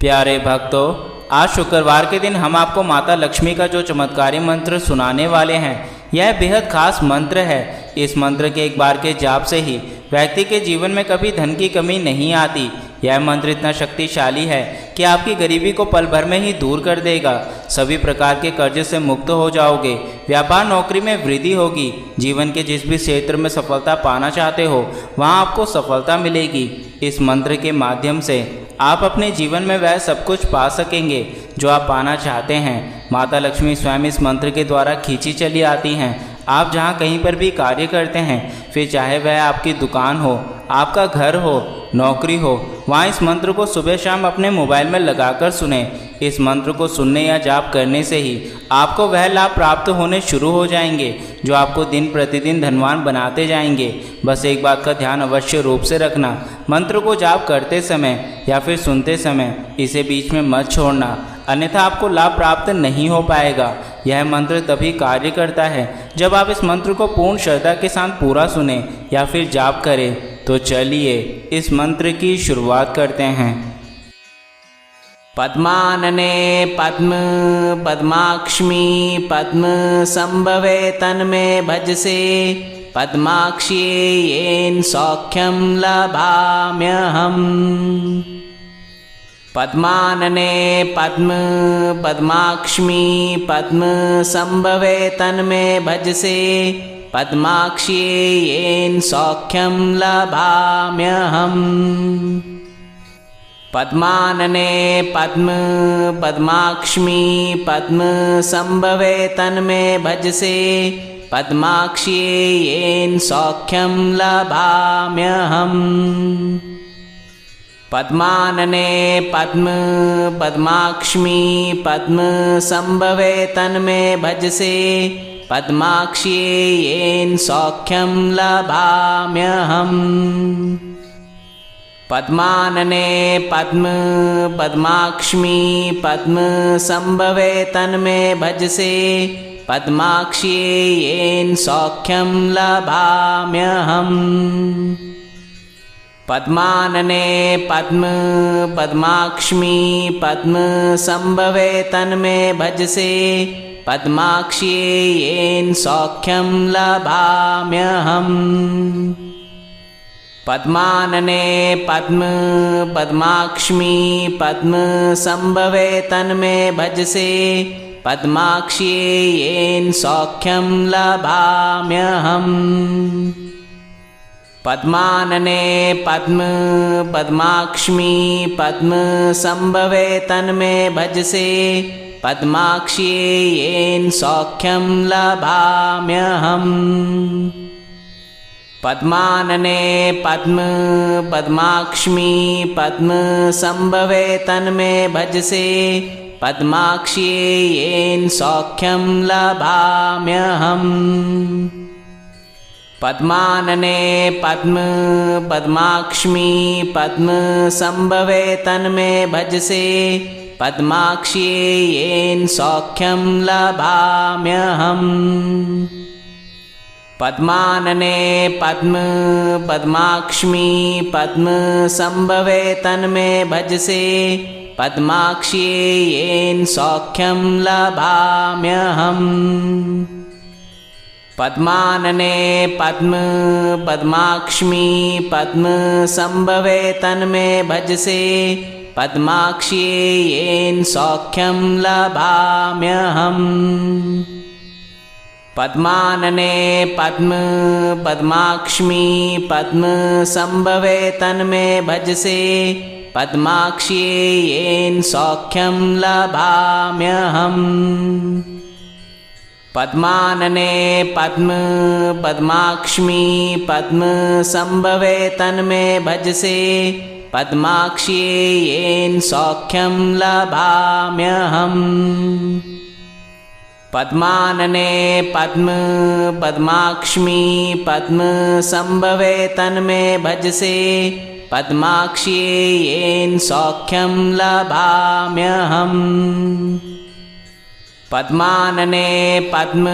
प्यारे भक्तों, आज शुक्रवार के दिन हम आपको माता लक्ष्मी का जो चमत्कारी मंत्र सुनाने वाले हैं, यह बेहद खास मंत्र है। इस मंत्र के एक बार के जाप से ही व्यक्ति के जीवन में कभी धन की कमी नहीं आती। यह मंत्र इतना शक्तिशाली है कि आपकी गरीबी को पल भर में ही दूर कर देगा। सभी प्रकार के कर्ज से मुक्त हो जाओगे, व्यापार नौकरी में वृद्धि होगी। जीवन के जिस भी क्षेत्र में सफलता पाना चाहते हो, वहाँ आपको सफलता मिलेगी। इस मंत्र के माध्यम से आप अपने जीवन में वह सब कुछ पा सकेंगे जो आप पाना चाहते हैं। माता लक्ष्मी स्वयं इस मंत्र के द्वारा खींची चली आती हैं। आप जहाँ कहीं पर भी कार्य करते हैं, फिर चाहे वह आपकी दुकान हो, आपका घर हो, नौकरी हो, वहाँ इस मंत्र को सुबह शाम अपने मोबाइल में लगाकर सुने। इस मंत्र को सुनने या जाप करने से ही आपको वह लाभ प्राप्त होने शुरू हो जाएंगे जो आपको दिन प्रतिदिन धनवान बनाते जाएंगे। बस एक बात का ध्यान अवश्य रूप से रखना, मंत्र को जाप करते समय या फिर सुनते समय इसे बीच में मत छोड़ना, अन्यथा आपको लाभ प्राप्त नहीं हो पाएगा। यह मंत्र तभी कार्य करता है जब आप इस मंत्र को पूर्ण श्रद्धा के साथ पूरा सुने या फिर जाप करें। तो चलिए इस मंत्र की शुरुआत करते हैं। पद्मानने पद्म पद्माक्ष्मी पद्म संभवे तन्मे भजसे पद्माक्षी येन सौख्यं लभाम्यहम्। पद्मानने पद्म पद्माक्ष्मी पद्म संभवे तन्मे भजसे पद्माक्षी येन सौख्यं लभाम्यहम्। पद्मानने पद्म पद्माक्ष्मी पद्म संभवे तन्मे भजसे पद्माक्षी येन सौख्यं लभाम्यहम्। पद्मानने पद्म पद्माक्ष्मी पद्म संभवे तन्मे भजसे पद्माक्षी येन सौख्यं लभाम्यहम्। पद्मानने पद्म पद्माक्ष्मी पद्म संभवे तन्मे भजसे पद्माक्षी येन सौख्यं लभाम्यहम्। पद्मानने पद्म पद्माक्ष्मी पद्म संभवे तन्मे भजसे पद्माक्षी येन सौख्यं लभाम्यहम्। पद्मानने पद्म पद्माक्ष्मी पद्म संभवे तन्मे भजसे पद्माक्षी येन सौख्यं लभाम्यहम्। पद्मानने पद्म पद्माक्ष्मी पद्म संभवे तन्मे भजसे पद्माक्षी येन सौख्यं लभाम्यहम्। पद्मानने पद्म पद्माक्ष्मी पद्म संभवे तन्मे भजसे पद्माक्षी येन सौख्यं लभाम्यहम्। पद्मानने पद्म पद्माक्ष्मी पद्म संभवे तन्मे भजसे पद्माक्षी येन सौख्यं लभाम्यहम्। पद्मानने पद्म पद्माक्ष्मी पद्म संभवे तन्मे भजसे पद्माक्षी येन सौख्यं लभाम्यहम्। पद्मानने पद्म पद्माक्ष्मी पद्म संभवे तन्मे भजसे पद्माक्षी येन सौख्यं लभाम्यहम्। पद्मानने पद्म पद्माक्ष्मी पद्म संभवे तन्मे भजसे पद्माक्षी येन सौख्यं लभाम्यहम्। पद्मानने पद्म पद्माक्ष्मी पद्म संभवे तन्मे भजसे पद्माक्षी येन सौख्यं लभाम्यहम्। पद्मानने पद्म पद्माक्ष्मी पद्म संभवे तन्मे भजसे पद्माक्षी येन सौख्यं लभाम्यहम्। पद्मानने पद्म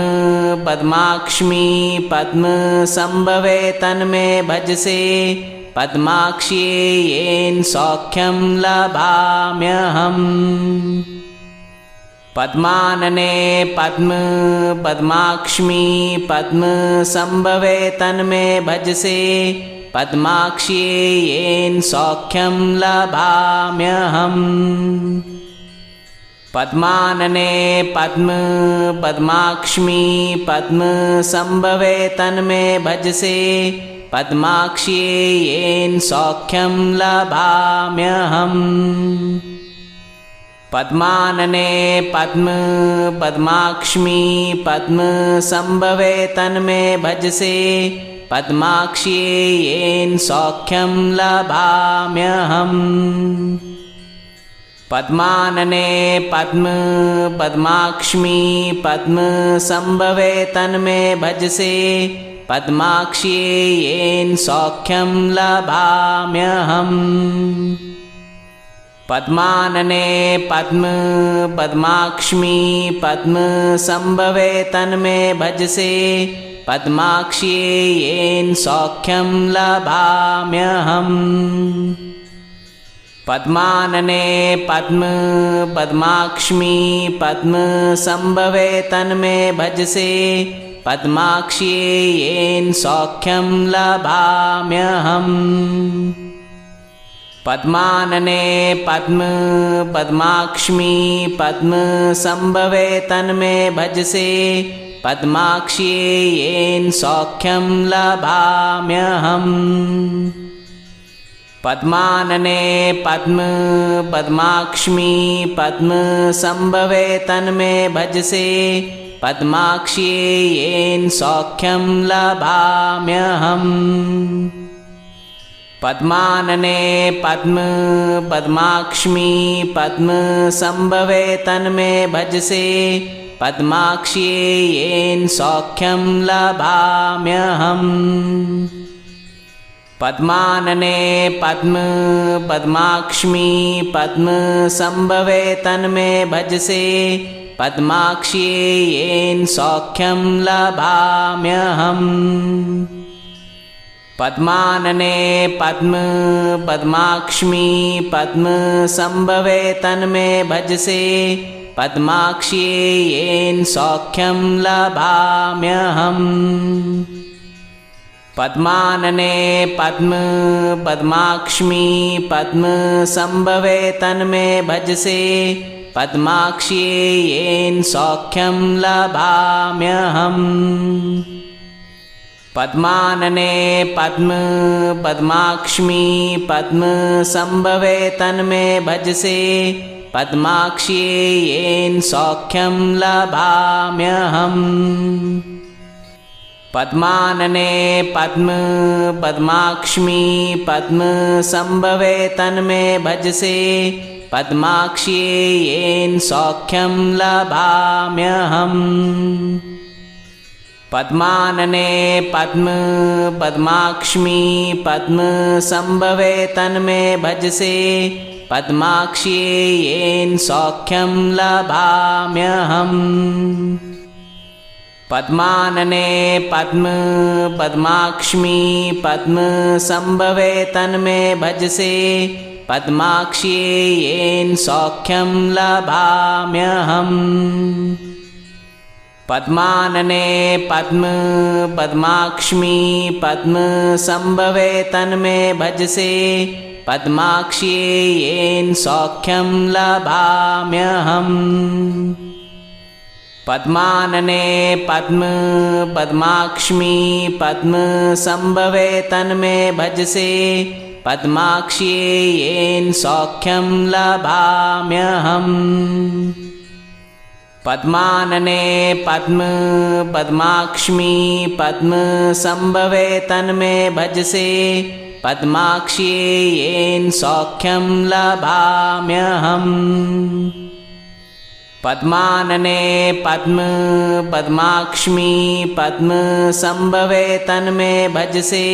पद्माक्ष्मी पद्म संभवे तन्मे भजसे पद्माक्ष्ये येन सौख्यं लभाम्यहम्। पद्मानने पद्म पद्माक्ष्मी पद्मसंभवे तन्मे भजसे पद्माक्ष्ये येन सौख्यं लभाम्यहम्। पद्मानने पद्म पद्माक्ष्मी पद्मसंभवे तन्मे भजसे पद्माक्ष्ये येन सौख्यं लभाम्यहम्। पद्मानने पद्म पद्माक्ष्मी पद्मसंभवे तन्मे भजसे पद्माक्ष्ये येन सौख्यं लभाम्यहम्। पद्मानने पद्म पद्माक्ष्मी पद्मसंभवे तन्मे भजसे पद्माक्ष्ये येन सौख्यं लभाम्यहम्। पद्मानने पद्म पद्माक्ष्मी पद्मसंभवे तन्मे भजसे पद्माक्ष्ये येन सौख्यं लभाम्यहम्। पद्मानने पद्म पद्माक्ष्मी पद्मसंभवे तन्मे भजसे पद्माक्ष्ये येन सौख्यं लभाम्यहम्। पद्मानने पद्म पद्माक्ष्मी पद्मसंभवे तन्मे भजसे पद्माक्ष्ये येन सौख्यं लभाम्यहम्। पद्मानने पद्म पद्माक्ष्मी पद्मसंभवे तन्मे भजसे पद्माक्ष्ये येन सौख्यं लभाम्यहम्। पद्मानने पद्म पद्माक्ष्मी पद्मसंभवे तन्मे भजसे पद्माक्ष्ये येन सौख्यं लभाम्यहम्। पद्मानने पद्म पद्माक्ष्मी पद्मसंभवे तन्मे भजसे पद्माक्ष्ये येन सौख्यं लभाम्यहम्। पद्मानने पद्म पद्माक्ष्मी पद्मसंभवे तन्मे भजसे पद्माक्ष्ये येन सौख्यं लभाम्यहम्। पद्मानने पद्म पद्माक्ष्मी पद्मसंभवे तन्मे भजसे पद्माक्ष्ये येन सौख्यं लभाम्यहम्। पद्मानने पद्म पद्माक्ष्मी पद्मसंभवे तन्मे भजसे पद्माक्ष्ये येन सौख्यं लभाम्यहम्। पद्मानने पद्म पद्माक्ष्मी पद्मसंभवे तन्मे भजसे पद्माक्ष्ये येन सौख्यं लभाम्यहम्। पद्मानने पद्म पद्माक्ष्मी पद्मसंभवे तन्मे भजसे पद्माक्ष्ये येन सौख्यं लभाम्यहम्। पद्मानने पद्म पद्माक्ष्मी पद्मसंभवे तन्मे भजसे पद्माक्ष्ये येन सौख्यं लभाम्यहम्। पद्मानने पद्म पद्माक्ष्मी पद्मसंभवे तन्मे भजसे पद्माक्ष्ये येन सौख्यं लभाम्यहम्। पद्मानने पद्म पद्माक्ष्मी पद्मसंभवे तन्मे भजसे पद्माक्ष्ये येन सौख्यं लभाम्यहम्। पद्मानने पद्म पद्माक्ष्मी पद्मसंभवे तन्मे भजसे पद्माक्ष्ये येन सौख्यं लभाम्यहम्। पद्मानने पद्म पद्माक्ष्मी पद्मसंभवे तन्मे भजसे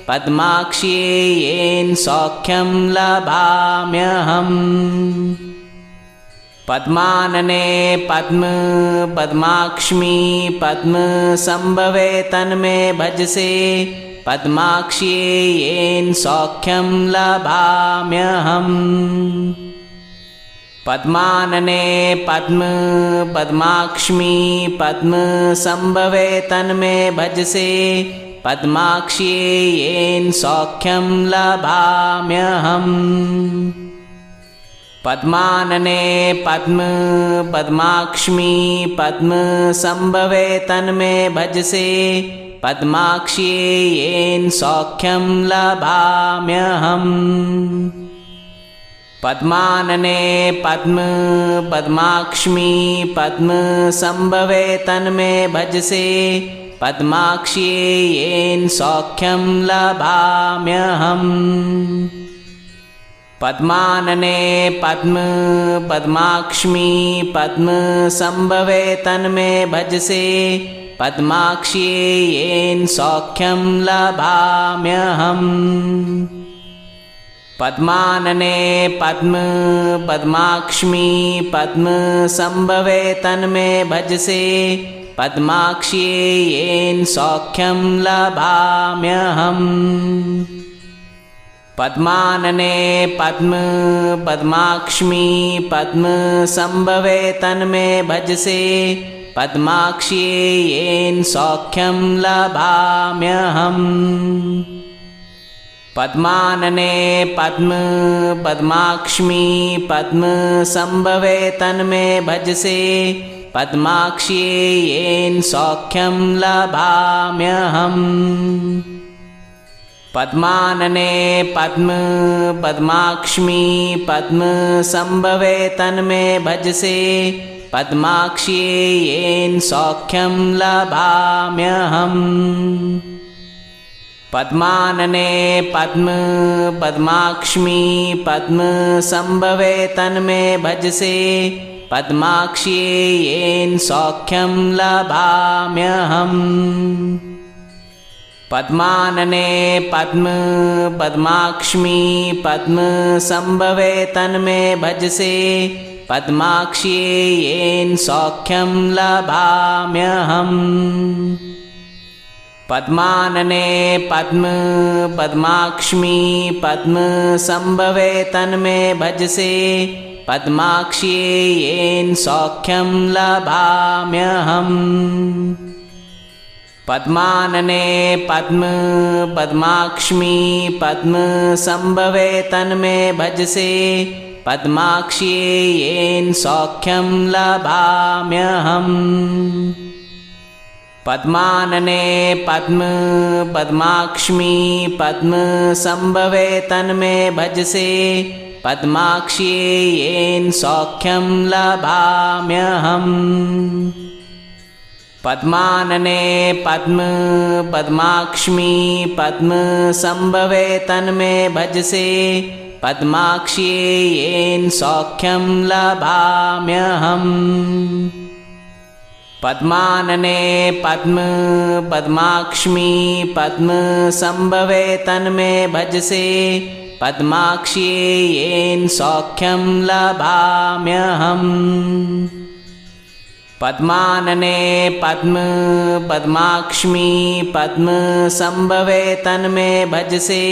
पद्माक्ष्ये येन सौख्यं लभाम्यहम्। पद्मानने पद्म पद्माक्ष्मी पद्मसंभवे तन्मे भजसे पद्माक्ष्ये येन सौख्यं लभाम्यहम् पद्मानने पद्म पद्माक्ष्मी पद्मसंभवे तन्मे भजसे पद्माक्ष्ये येन सौख्यं लभाम्यहम् पद्मानने पद्म पद्माक्ष्मी पद्मसंभवे तन्मे भजसे पद्माक्ष्ये येन सौख्यं लभाम्यहम् पद्मानने पद्म पद्माक्ष्मी पद्मसंभवे तन्मे भजसे पद्माक्ष्ये येन सौख्यं लभाम्यहम् पद्मानने पद्म पद्माक्ष्मी पद्मसंभवे तन्मे भजसे पद्माक्ष्ये येन सौख्यं लभाम्यहम् पद्मानने पद्म पद्माक्ष्मी पद्मसंभवे तन्मे भजसे पद्माक्ष्ये येन सौख्यं लभाम्यहम् पद्मानने पद्म पद्माक्ष्मी पद्मसंभवे तन्मे भजसे पद्माक्ष्ये येन सौख्यं लभाम्यहम् पद्मानने पद्म पद्माक्ष्मी पद्मसंभवे तन्मे भजसे पद्माक्ष्ये येन सौख्यं लभाम्यहम् पद्मानने पद्म पद्माक्ष्मी पद्मसंभवे तन्मे भजसे पद्माक्ष्ये येन सौख्यं लभाम्यहम् पद्मानने पद्म पद्माक्ष्मी पद्मसंभवे तन्मे भजसे पद्माक्ष्ये येन सौख्यं लभाम्यहम् पद्मानने पद्म पद्माक्ष्मी पद्मसंभवे तन्मे भजसे पद्माक्ष्ये येन सौख्यं लभाम्यहम् पद्मानने पद्म पद्माक्ष्मी पद्मसंभवे तन्मे भजसे पद्माक्ष्ये येन सौख्यं लभाम्यहम् पद्मानने पद्म पद्माक्ष्मी पद्मसंभवे तन्मे भजसे पद्माक्ष्ये येन सौख्यं लभाम्यहम् पद्मानने पद्म पद्माक्ष्मी पद्मसंभवे तन्मे भजसे पद्माक्ष्ये येन सौख्यं लभाम्यहम् पद्मानने पद्म पद्माक्ष्मी पद्मसंभवे तन्मे भजसे पद्माक्ष्ये येन सौख्यं लभाम्यहम् पद्मानने पद्म पद्माक्ष्मी पद्मसंभवे तन्मे भजसे पद्माक्ष्ये येन सौख्यं लभाम्यहम् पद्मानने पद्म पद्माक्ष्मी पद्मसंभवे तन्मे भजसे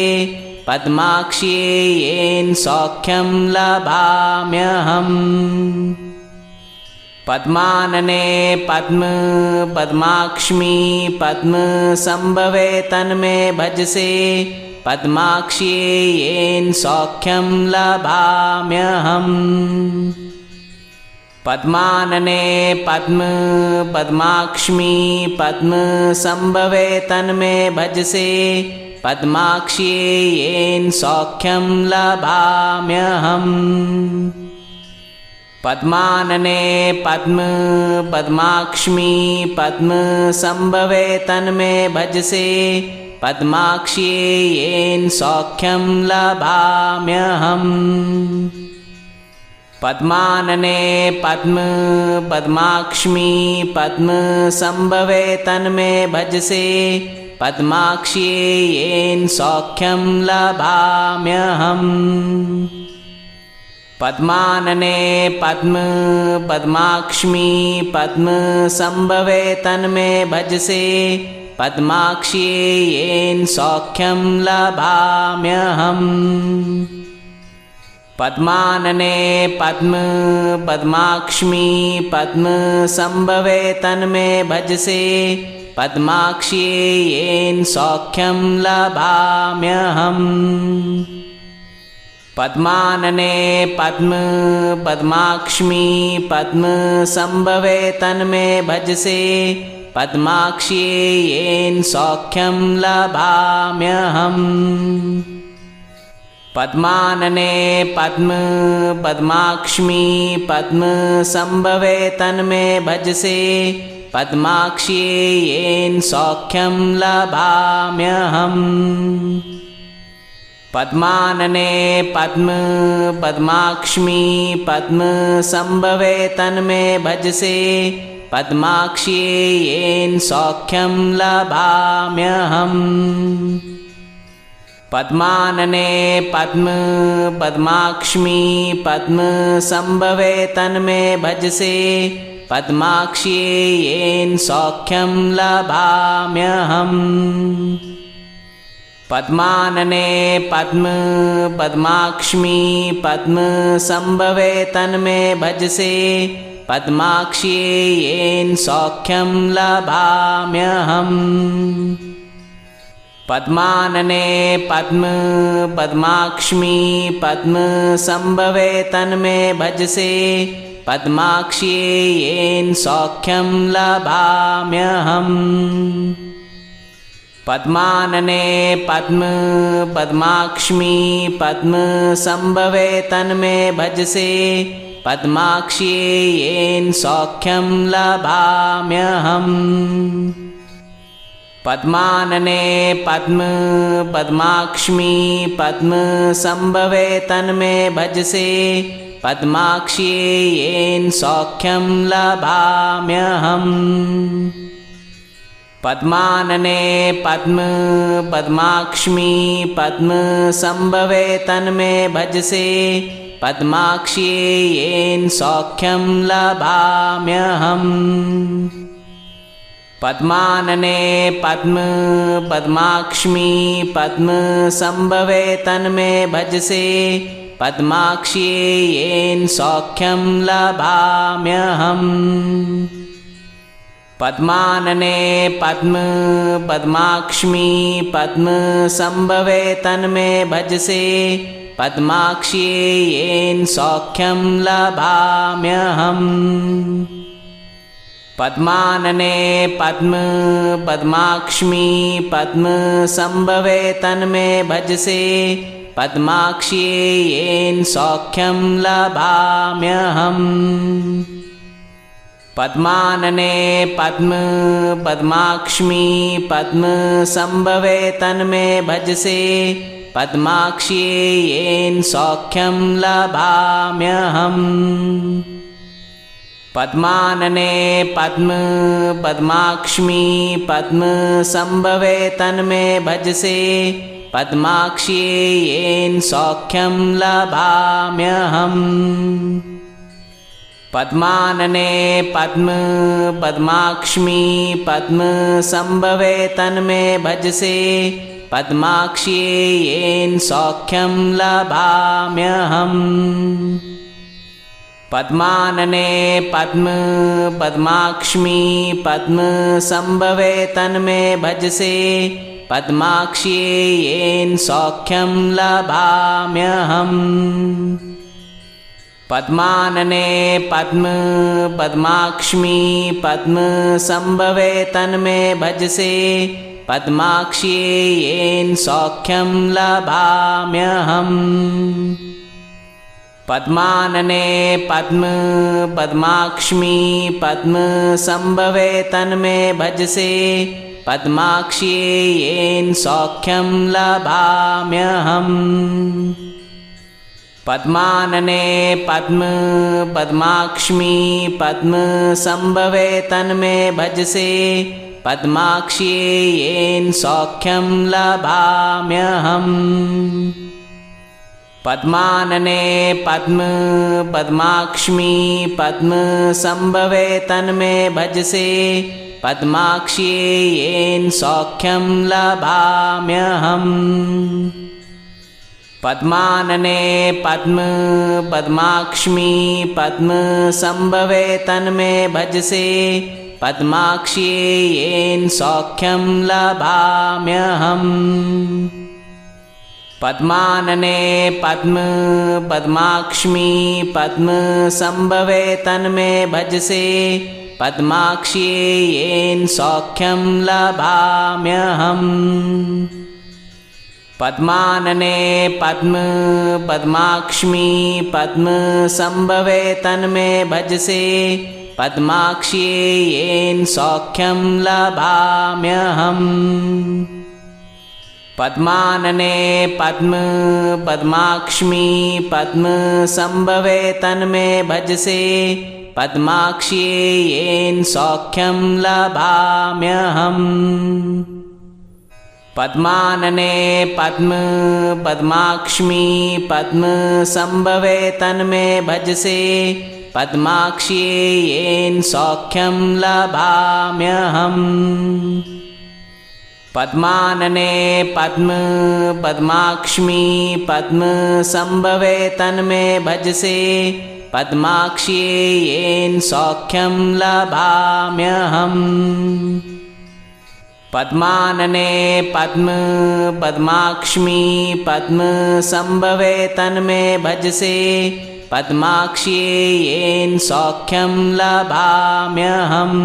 पद्माक्ष्ये येन सौख्यं लभाम्यहम् पद्मानने पद्म पद्माक्ष्मी पद्मसंभवे तन्मे भजसे पद्माक्ष्ये येन सौख्यं लभाम्यहम् पद्मानने पद्म पद्माक्ष्मी पद्मसंभवे तन्मे भजसे पद्माक्ष्ये येन सौख्यं लभाम्यहम् पद्मानने पद्म पद्माक्ष्मी पद्मसंभवे तन्मे भजसे पद्माक्ष्ये येन सौख्यं लभाम्यहम् पद्मानने पद्म पद्माक्ष्मी पद्मसंभवे तन्मे भजसे पद्माक्ष्ये येन सौख्यं लभाम्यहम् पद्मानने पद्म पद्माक्ष्मी पद्मसंभवे तन्मे भजसे पद्माक्ष्ये येन सौख्यं लभाम्यहम् पद्मानने पद्म पद्माक्ष्मी पद्मसंभवे तन्मे भजसे पद्माक्ष्ये येन सौख्यं लभाम्यहम् पद्मानने पद्म पद्माक्ष्मी पद्मसंभवे तन्मे भजसे पद्माक्ष्ये येन सौख्यं लभाम्यहम् पद्मानने पद्म पद्माक्ष्मी पद्मसंभवे तन्मे भजसे पद्माक्ष्ये येन सौख्यं लभाम्यहम् पद्मानने पद्म पद्माक्ष्मी पद्मसंभवे तन्मे भजसे पद्माक्ष्ये येन सौख्यं लभाम्यहम् पद्मानने पद्म पद्माक्ष्मी पद्मसंभवे तन्मे भजसे पद्माक्ष्ये येन सौख्यं लभाम्यहम् पद्मानने पद्म पद्माक्ष्मी पद्मसंभवे तन्मे भजसे पद्माक्ष्ये येन सौख्यं लभाम्यहम् पद्मानने पद्म पद्माक्ष्मी पद्मसंभवे तन्मे भजसे पद्माक्ष्ये येन सौख्यं लभाम्यहम् पद्मानने पद्म पद्माक्ष्मी पद्मसंभवे तन्मे भजसे पद्माक्ष्ये येन सौख्यं लभाम्यहम् पद्मानने पद्म पद्माक्ष्मी पद्मसंभवे तन्मे भजसे पद्माक्ष्ये येन सौख्यं लभाम्यहम् पद्मानने पद्म पद्माक्ष्मी पद्मसंभवे तन्मे भजसे पद्माक्ष्ये येन सौख्यं लभाम्यहम् पद्मानने पद्म पद्माक्ष्मी पद्मसंभवे तन्मे भजसे पद्माक्ष्ये येन सौख्यं लभाम्यहम् पद्मानने पद्म पद्माक्ष्मी पद्मसंभवे तन्मे भजसे पद्माक्ष्ये येन सौख्यं लभाम्यहम् पद्मानने पद्म पद्माक्ष्मी पद्मसंभवे तन्मे भजसे पद्माक्ष्ये येन सौख्यं लभाम्यहम् पद्मानने पद्म पद्माक्ष्मी पद्मसंभवे तन्मे भजसे पद्माक्ष्ये येन सौख्यं लभाम्यहम् पद्मानने पद्म पद्माक्ष्मी पद्मसंभवे तन्मे भजसे पद्माक्ष्ये येन सौख्यं लभाम्यहम् पद्मानने पद्म पद्माक्ष्मी पद्मसंभवे तन्मे भजसे पद्माक्ष्ये येन सौख्यं लभाम्यहम् पद्मानने पद्म पद्माक्ष्मी पद्मसंभवे तन्मे भजसे पद्माक्ष्ये येन सौख्यं लभाम्यहम् पद्मानने पद्म पद्माक्ष्मी पद्मसंभवे तन्मे भजसे पद्माक्ष्ये येन सौख्यं लभाम्यहम् पद्मानने पद्म पद्माक्ष्मी पद्मसंभवे तन्मे भजसे पद्माक्ष्ये येन सौख्यं लभाम्यहम् पद्मानने पद्म पद्माक्ष्मी पद्मसंभवे तन्मे भजसे पद्माक्ष्ये येन सौख्यं लभाम्यहम् पद्मानने पद्म पद्माक्ष्मी पद्मसंभवे तन्मे भजसे पद्माक्ष्ये येन सौख्यं लभाम्यहम् पद्मानने पद्म पद्माक्ष्मी पद्मसंभवे तन्मे भजसे पद्माक्ष्ये येन सौख्यं लभाम्यहम् पद्मानने पद्म पद्माक्ष्मी पद्मसंभवे तन्मे भजसे पद्माक्ष्ये येन सौख्यं लभाम्यहम् पद्मानने पद्म पद्माक्ष्मी पद्मसंभवे तन्मे भजसे पद्माक्ष्ये येन सौख्यं लभाम्यहम् पद्मानने पद्म पद्माक्ष्मी पद्मसंभवे तन्मे भजसे पद्माक्ष्ये येन सौख्यं लभाम्यहम् पद्मानने पद्म पद्माक्ष्मी पद्मसंभवे तन्मे भजसे पद्माक्ष्ये येन सौख्यं लभाम्यहम् पद्मानने पद्म पद्माक्ष्मी पद्मसंभवे तन्मे भजसे पद्माक्ष्ये येन सौख्यं लभाम्यहम् पद्मानने पद्म पद्माक्ष्मी पद्मसंभवे तन्मे भजसे पद्माक्ष्ये येन सौख्यं लभाम्यहम्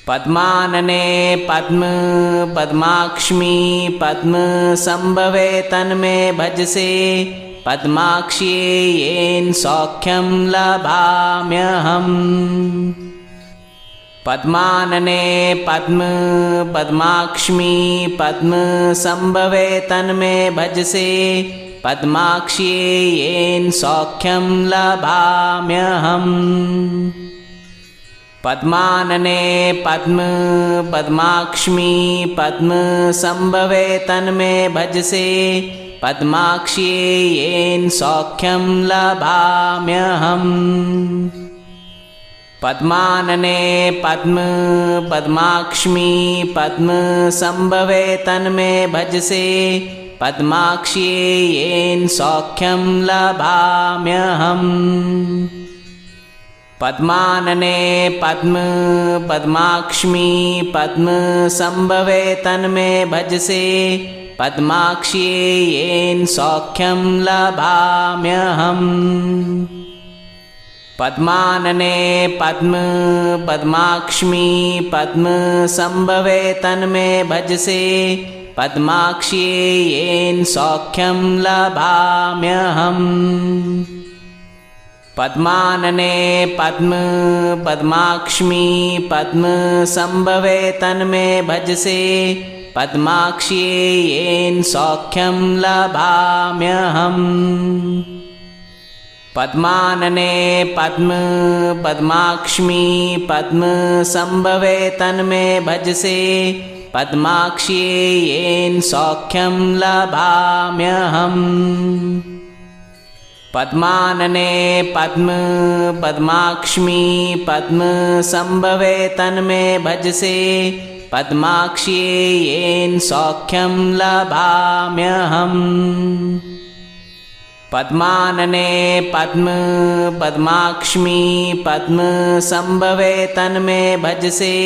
पद्मानने पद्म पद्माक्ष्मी पद्मसंभवे तन्मे भजसे पद्माक्ष्ये येन सौख्यं लभाम्यहम् पद्मानने पद्म पद्माक्ष्मी पद्मसंभवे तन्मे भजसे पद्माक्ष्ये येन सौख्यं लभाम्यहम् पद्मानने पद्म पद्माक्ष्मी पद्मसंभवे तन्मे भजसे पद्माक्ष्ये येन सौख्यं लभाम्यहम् पद्मानने पद्म पद्माक्ष्मी पद्मसंभवे तन्मे भजसे पद्माक्ष्ये येन सौख्यं लभाम्यहम् पद्मानने पद्म पद्माक्ष्मी पद्मसंभवे तन्मे भजसे पद्माक्ष्ये येन सौख्यं लभाम्यहम् पद्मानने पद्म पद्माक्ष्मी पद्मसंभवे तन्मे भजसे पद्माक्ष्ये येन सौख्यं लभाम्यहम् पद्मानने पद्म पद्माक्ष्मी पद्मसंभवे तन्मे भजसे पद्माक्ष्ये येन सौख्यं लभाम्यहम् पद्मानने पद्म पद्माक्ष्मी पद्मसंभवे तन्मे भजसे पद्माक्ष्ये येन सौख्यं लभाम्यहम् पद्मानने पद्म पद्माक्ष्मी पद्मसंभवे तन्मे भजसे पद्माक्ष्ये येन सौख्यं लभाम्यहम् पद्मानने पद्म पद्माक्ष्मी पद्मसंभवे तन्मे भजसे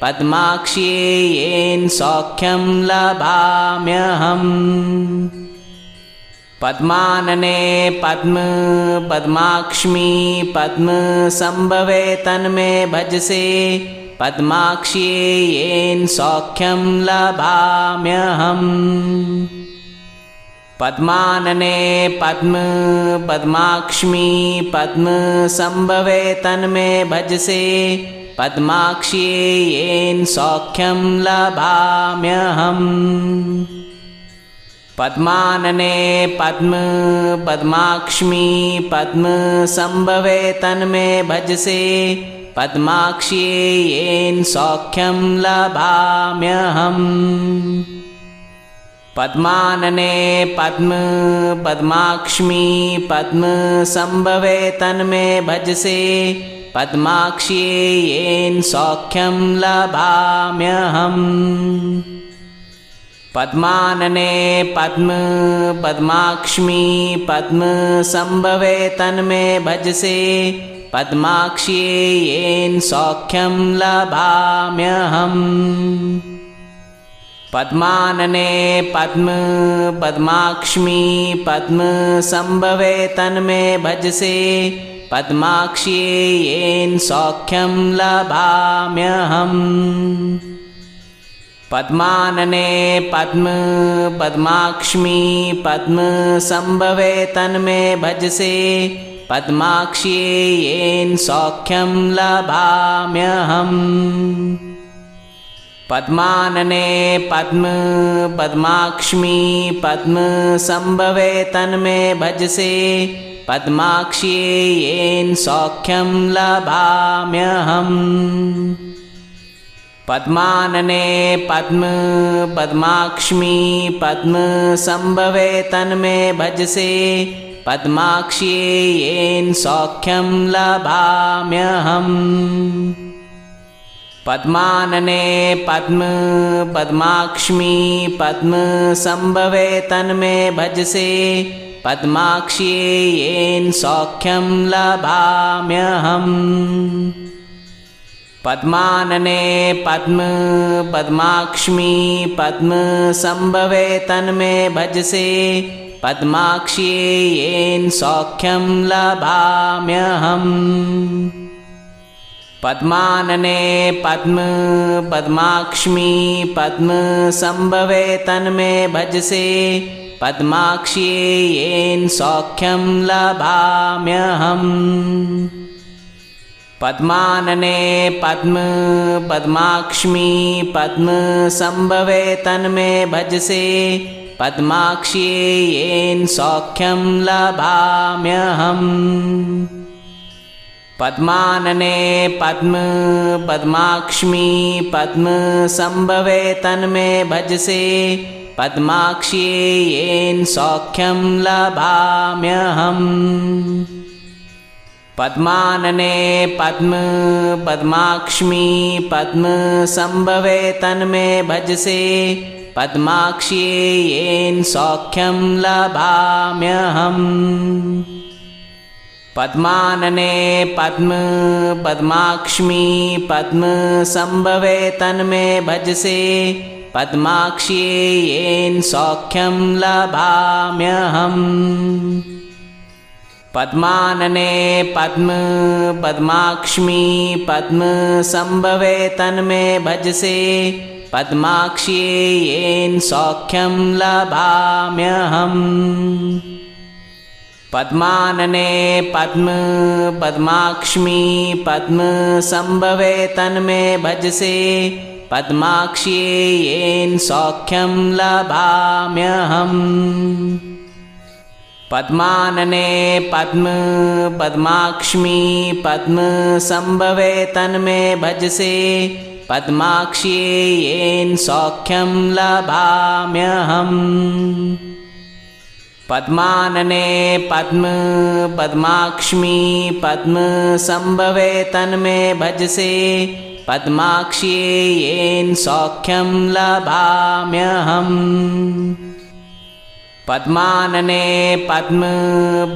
पद्माक्ष्ये येन सौख्यं लभाम्यहम् पद्मानने पद्म पद्माक्ष्मी पद्मसंभवे तन्मे भजसे पद्माक्ष्ये येन सौख्यं लभाम्यहम् पद्मानने पद्म पद्माक्ष्मी पद्मसंभवे तन्मे भजसे पद्माक्ष्ये येन सौख्यं लभाम्यहम् पद्मानने पद्म पद्माक्ष्मी पद्मसंभवे तन्मे भजसे पद्माक्ष्ये येन सौख्यं लभाम्यहम् पद्मानने पद्म पद्माक्ष्मी पद्मसंभवे तन्मे भजसे पद्माक्ष्ये येन सौख्यं लभाम्यहम् पद्मानने पद्म पद्माक्ष्मी पद्मसंभवे तन्मे भजसे पद्माक्ष्ये येन सौख्यं लभाम्यहम् पद्मानने पद्म पद्माक्ष्मी पद्मसंभवे तन्मे भजसे पद्माक्ष्ये येन सौख्यं लभाम्यहम् पद्मानने पद्म पद्माक्ष्मी पद्मसंभवे तन्मे भजसे पद्माक्ष्ये येन सौख्यं लभाम्यहम् पद्मानने पद्म पद्माक्ष्मी पद्मसंभवे तन्मे भजसे पद्माक्ष्ये येन सौख्यं लभाम्यहम् पद्मानने पद्म पद्माक्ष्मी पद्मसंभवे तन्मे भजसे पद्माक्ष्ये येन सौख्यं लभाम्यहम् पद्मानने पद्म पद्माक्ष्मी पद्मसंभवे तन्मे भजसे पद्माक्ष्ये येन सौख्यं लभाम्यहम् पद्मानने पद्म पद्माक्ष्मी पद्मसंभवे तन्मे भजसे पद्माक्ष्ये येन सौख्यं लभाम्यहम् पद्मानने पद्म पद्माक्ष्मी पद्मसंभवे तन्मे भजसे पद्माक्ष्ये येन सौख्यं लभाम्यहम् पद्मानने पद्म पद्माक्ष्मी पद्मसंभवे तन्मे भजसे पद्माक्ष्ये येन सौख्यं लभाम्यहम् पद्मानने पद्म पद्माक्ष्मी पद्मसंभवे तन्मे भजसे पद्माक्ष्ये येन सौख्यं लभाम्यहम् पद्मानने पद्म पद्माक्ष्मी पद्मसंभवे तन्मे भजसे पद्माक्ष्ये येन सौख्यं लभाम्यहम् पद्मानने पद्म पद्माक्ष्मी पद्मसंभवे तन्मे भजसे पद्माक्ष्ये येन सौख्यं लभाम्यहम् पद्मानने पद्म पद्माक्ष्मी पद्मसंभवे तन्मे भजसे पद्माक्ष्ये येन सौख्यं लभाम्यहम् पद्मानने पद्म पद्माक्ष्मी पद्मसंभवे तन्मे भजसे पद्माक्ष्ये येन सौख्यं लभाम्यहम् पद्मानने पद्म पद्माक्ष्मी पद्मसंभवे तन्मे भजसे पद्माक्ष्ये येन सौख्यं लभाम्यहम् पद्मानने पद्म पद्माक्ष्मी पद्मसंभवे तन्मे भजसे पद्माक्ष्ये येन सौख्यं लभाम्यहम् पद्मानने पद्म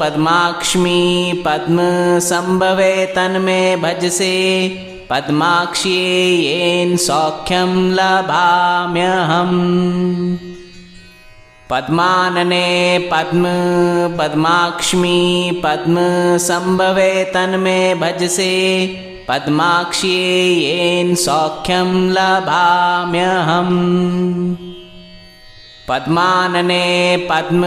पद्माक्ष्मी पद्मसंभवे तन्मे भजसे पद्माक्ष्ये येन सौख्यं लभाम्यहम् पद्मानने पद्म पद्माक्ष्मी पद्मसंभवे तन्मे भजसे पद्माक्ष्ये येन सौख्यं लभाम्यहम् पद्मानने पद्म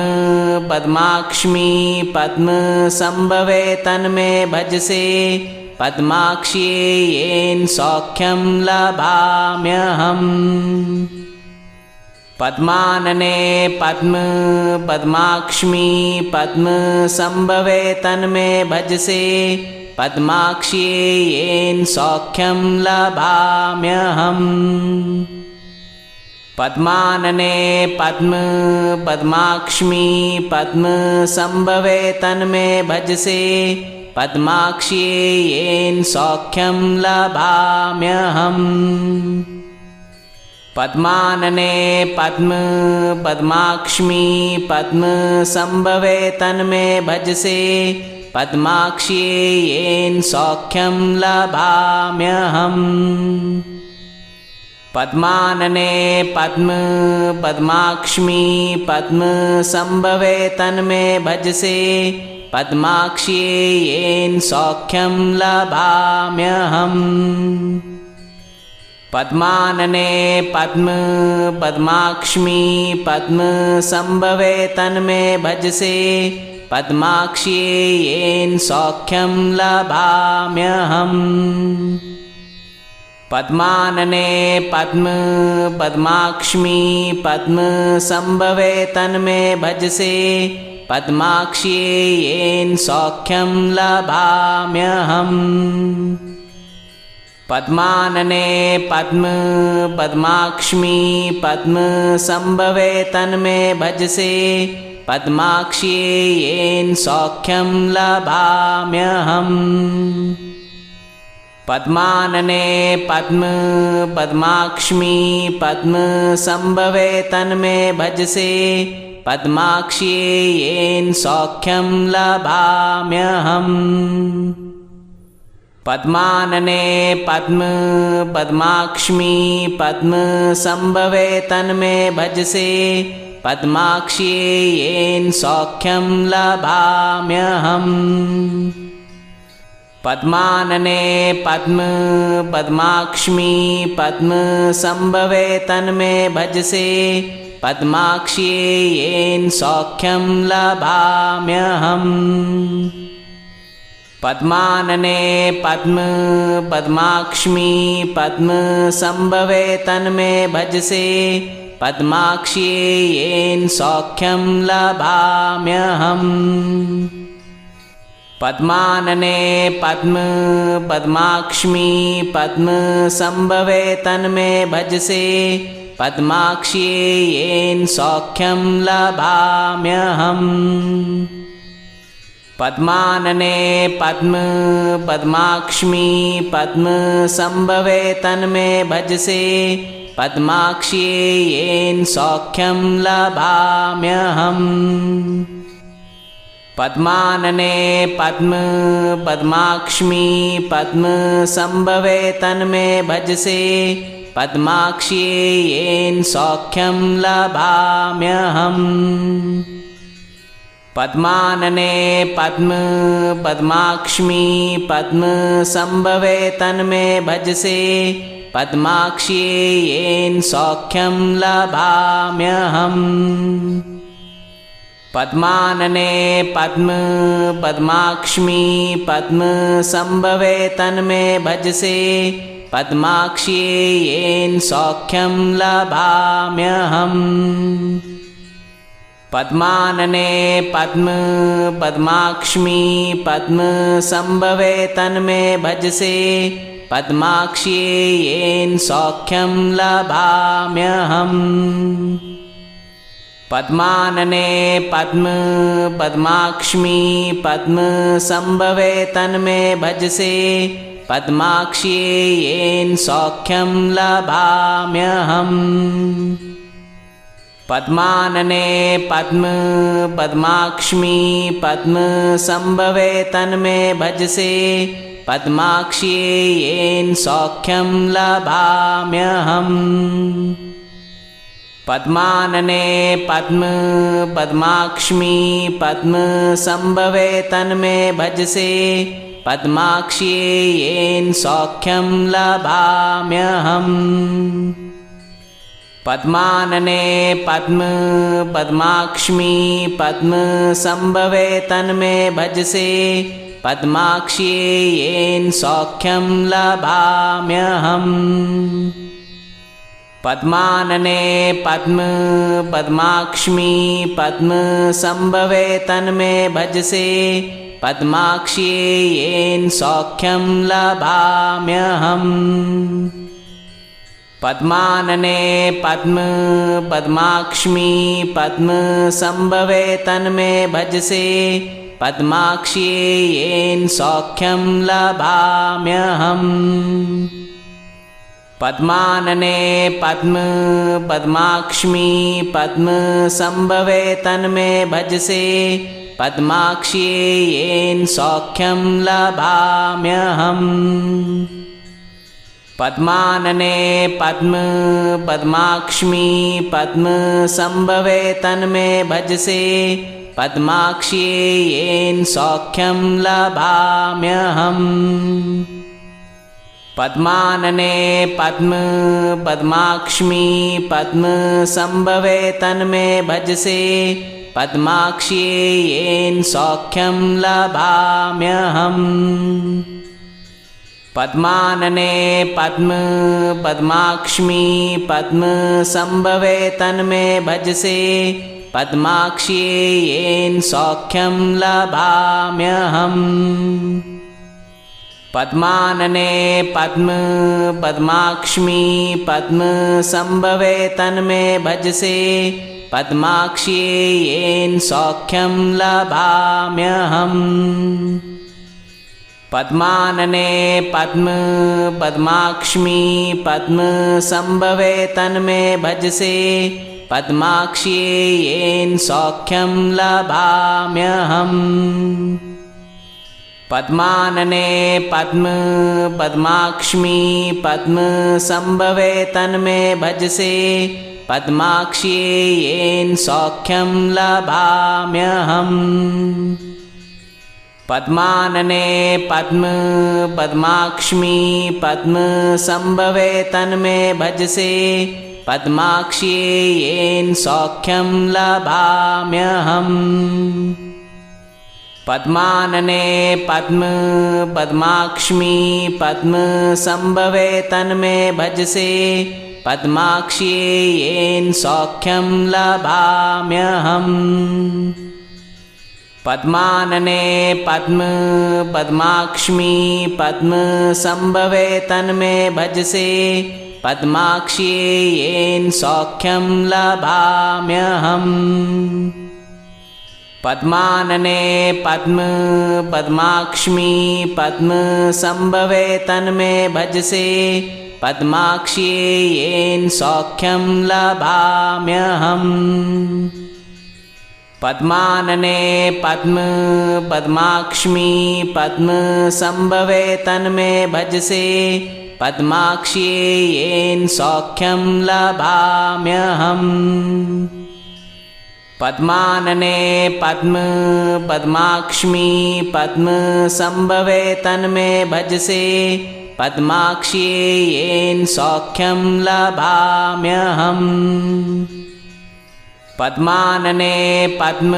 पद्माक्ष्मी पद्मसंभवे तन्मे भजसे पद्माक्ष्ये येन सौख्यं लभाम्यहम् पद्मानने पद्म पद्माक्ष्मी पद्मसंभवे तन्मे भजसे पद्माक्ष्ये येन सौख्यं लभाम्यहम् पद्मानने पद्म पद्माक्ष्मी पद्मसंभवे तन्मे भजसे पद्माक्ष्ये येन सौख्यं लभाम्यहम्। पद्मानने पद्म पद्माक्ष्मी पद्मसंभवे तन्मे भजसे पद्माक्ष्ये येन सौख्यं लभाम्यहम्। पद्मानने पद्म पद्माक्ष्मी पद्मसंभवे तन्मे भजसे पद्माक्ष्ये येन सौख्यं लभाम्यहम्। पद्मानने पद्म पद्माक्ष्मी पद्मसंभवे तन्मे भजसे पद्माक्ष्ये येन सौख्यं लभाम्यहम्। पद्मानने पद्म पद्माक्ष्मी पद्मसंभवे तन्मे भजसे पद्माक्ष्ये येन सौख्यं लभाम्यहम्। पद्मानने पद्म पद्माक्ष्मी पद्मसंभवे तन्मे भजसे पद्माक्ष्ये येन सौख्यं लभाम्यहम्। पद्मानने पद्म पद्माक्ष्मी पद्मसंभवे तन्मे भजसे पद्माक्ष्ये येन सौख्यं लभाम्यहम्। पद्मानने पद्म पद्माक्ष्मी पद्मसंभवे तन्मे भजसे पद्माक्ष्ये येन सौख्यं लभाम्यहम्। पद्मानने पद्म पद्माक्ष्मी पद्मसंभवे तन्मे भजसे पद्माक्ष्ये येन सौख्यं लभाम्यहम्। पद्मानने पद्म पद्माक्ष्मी पद्मसंभवे तन्मे भजसे पद्माक्ष्ये येन सौख्यं लभाम्यहम्। पद्मानने पद्म पद्माक्ष्मी पद्मसंभवे तन्मे भजसे पद्माक्ष्ये येन सौख्यं लभाम्यहम्। पद्मानने पद्म पद्माक्ष्मी पद्मसंभवे तन्मे भजसे पद्माक्ष्ये येन सौख्यं लभाम्यहम्। पद्मानने पद्म पद्माक्ष्मी पद्मसंभवे तन्मे भजसे पद्माक्ष्ये येन सौख्यं लभाम्यहम्। पद्मानने पद्म पद्माक्ष्मी पद्मसंभवे तन्मे भजसे पद्माक्ष्ये येन सौख्यं लभाम्यहम्। पद्मानने पद्म पद्माक्ष्मी पद्मसंभवे तन्मे भजसे पद्माक्ष्ये येन सौख्यं लभाम्यहम्। पद्मानने पद्म पद्माक्ष्मी पद्मसंभवे तन्मे भजसे पद्माक्ष्ये येन सौख्यं लभाम्यहम्। पद्मानने पद्म पद्माक्ष्मी पद्मसंभवे तन्मे भजसे पद्माक्ष्ये येन सौख्यं लभाम्यहम्। पद्मानने पद्म पद्माक्ष्मी पद्मसंभवे तन्मे भजसे पद्माक्ष्ये येन सौख्यं लभाम्यहम्। पद्मानने पद्म पद्माक्ष्मी पद्मसंभवे तन्मे भजसे पद्माक्ष्ये येन सौख्यं लभाम्यहम्। पद्मानने पद्म पद्माक्ष्मी पद्मसंभवे तन्मे भजसे पद्माक्ष्ये येन सौख्यं लभाम्यहम्। पद्मानने पद्म पद्माक्ष्मी पद्मसंभवे तन्मे भजसे पद्माक्ष्ये येन सौख्यं लभाम्यहम्। पद्मानने पद्म पद्माक्ष्मी पद्मसंभवे तन्मे भजसे पद्माक्ष्ये येन सौख्यं लभाम्यहम् पद्मानने पद्म पद्माक्ष्मी पद्मसंभवे तन्मे भजसे पद्माक्ष्ये येन सौख्यं लभाम्यहम् पद्मानने पद्म पद्माक्ष्मी पद्मसंभवे तन्मे भजसे पद्माक्ष्ये येन सौख्यं लभाम्यहम् पद्मानने पद्म पद्माक्ष्मी पद्मसंभवे तन्मे भजसे पद्माक्ष्ये येन सौख्यं लभाम्यहम् पद्मानने पद्म पद्माक्ष्मी पद्मसंभवे तन्मे भजसे पद्माक्ष्ये येन सौख्यं लभाम्यहम् पद्मानने पद्म पद्माक्ष्मी पद्मसंभवे तन्मे भजसे पद्माक्ष्ये येन सौख्यं लभाम्यहम् पद्मानने पद्म पद्माक्ष्मी पद्मसंभवे तन्मे भजसे पद्माक्ष्ये येन सौख्यं लभाम्यहम् पद्मानने पद्म पद्माक्ष्मी पद्मसंभवे तन्मे भजसे पद्माक्ष्ये येन सौख्यं लभाम्यहम् पद्मानने पद्म पद्माक्ष्मी पद्मसंभवे तन्मे भजसे पद्माक्ष्ये येन सौख्यं लभाम्यहम् पद्मानने पद्म पद्माक्ष्मी पद्मसंभवे तन्मे भजसे पद्माक्ष्ये येन सौख्यं लभाम्यहम् पद्मानने पद्म पद्माक्ष्मी पद्मसंभवे तन्मे भजसे पद्माक्ष्ये येन सौख्यं लभाम्यहम् पद्मानने पद्म पद्माक्ष्मी पद्मसंभवे तन्मे भजसे पद्माक्ष्ये येन सौख्यं लभाम्यहम् पद्मानने पद्म पद्माक्ष्मी पद्मसंभवे तन्मे भजसे पद्माक्ष्ये येन सौख्यं लभाम्यहम् पद्मानने पद्म पद्माक्ष्मी पद्मसंभवे तन्मे भजसे पद्माक्ष्ये येन सौख्यं लभाम्यहम् पद्मानने पद्म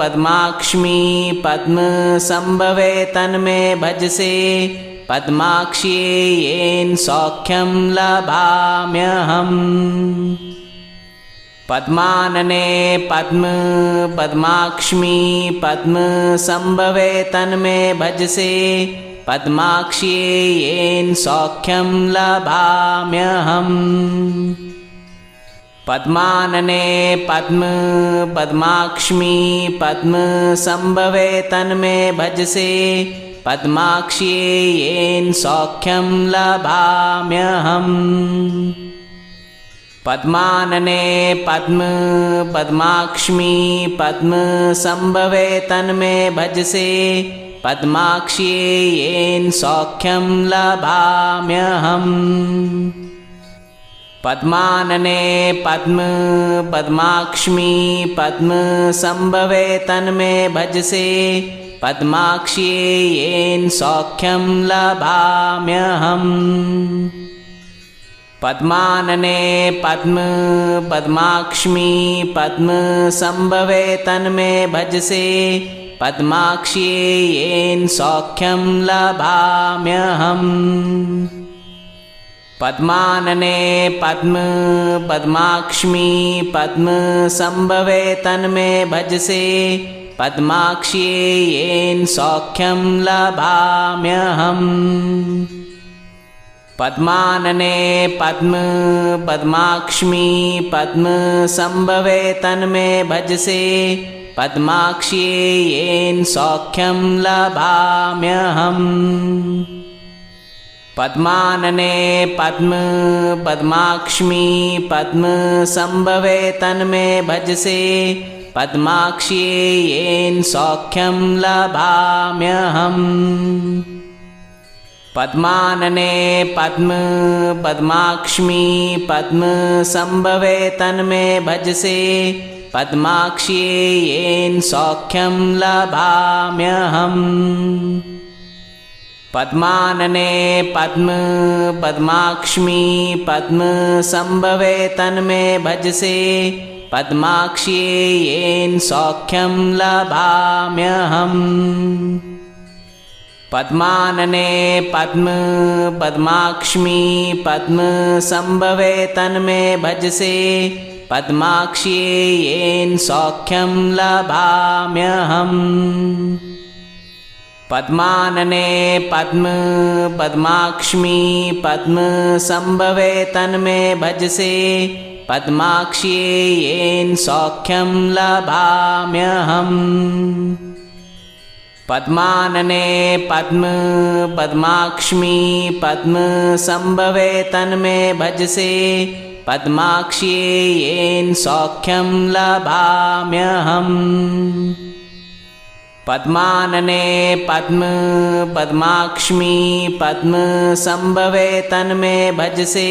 पद्माक्ष्मी पद्मसंभवे तन्मे भजसे पद्माक्ष्ये येन सौख्यं लभाम्यहम् पद्मानने पद्म पद्माक्ष्मी पद्मसंभवे तन्मे भजसे पद्माक्ष्ये येन सौख्यं लभाम्यहम् पद्मानने पद्म पद्माक्ष्मी पद्मसंभवे तन्मे भजसे पद्माक्ष्ये येन सौख्यं लभाम्यहम् पद्मानने पद्म पद्माक्ष्मी पद्मसंभवे तन्मे भजसे पद्माक्ष्ये येन सौख्यं लभाम्यहम् पद्मानने पद्म पद्माक्ष्मी पद्मसंभवे तन्मे भजसे पद्माक्ष्ये येन सौख्यं लभाम्यहम् पद्मानने पद्म पद्माक्ष्मी पद्मसंभवे तन्मे भजसे पद्माक्ष्ये येन सौख्यं लभाम्यहम् पद्मानने पद्म पद्माक्ष्मी पद्मसंभवे तन्मे भजसे पद्माक्ष्ये येन सौख्यं लभाम्यहम् पद्मानने पद्म पद्माक्ष्मी पद्मसंभवे तन्मे भजसे पद्माक्ष्ये येन सौख्यं लभाम्यहम् पद्मानने पद्म पद्माक्ष्मी पद्मसंभवे तन्मे भजसे पद्माक्ष्ये येन सौख्यं लभाम्यहम् पद्मानने पद्म पद्माक्ष्मी पद्मसंभवे तन्मे भजसे पद्माक्ष्ये येन सौख्यं लभाम्यहम् पद्मानने पद्म पद्माक्ष्मी पद्मसंभवे तन्मे भजसे पद्माक्ष्ये येन सौख्यं लभाम्यहम् पद्मानने पद्म पद्माक्ष्मी पद्मसंभवे तन्मे भजसे पद्माक्ष्ये येन सौख्यं लभाम्यहम् पद्मानने पद्म पद्माक्ष्मी पद्मसंभवे तन्मे भजसे पद्माक्ष्ये येन सौख्यं लभाम्यहम् पद्मानने पद्म पद्माक्ष्मी पद्मसंभवे तन्मे भजसे पद्माक्ष्ये येन सौख्यं लभाम्यहम् पद्मानने पद्म पद्माक्ष्मी पद्मसंभवे तन्मे भजसे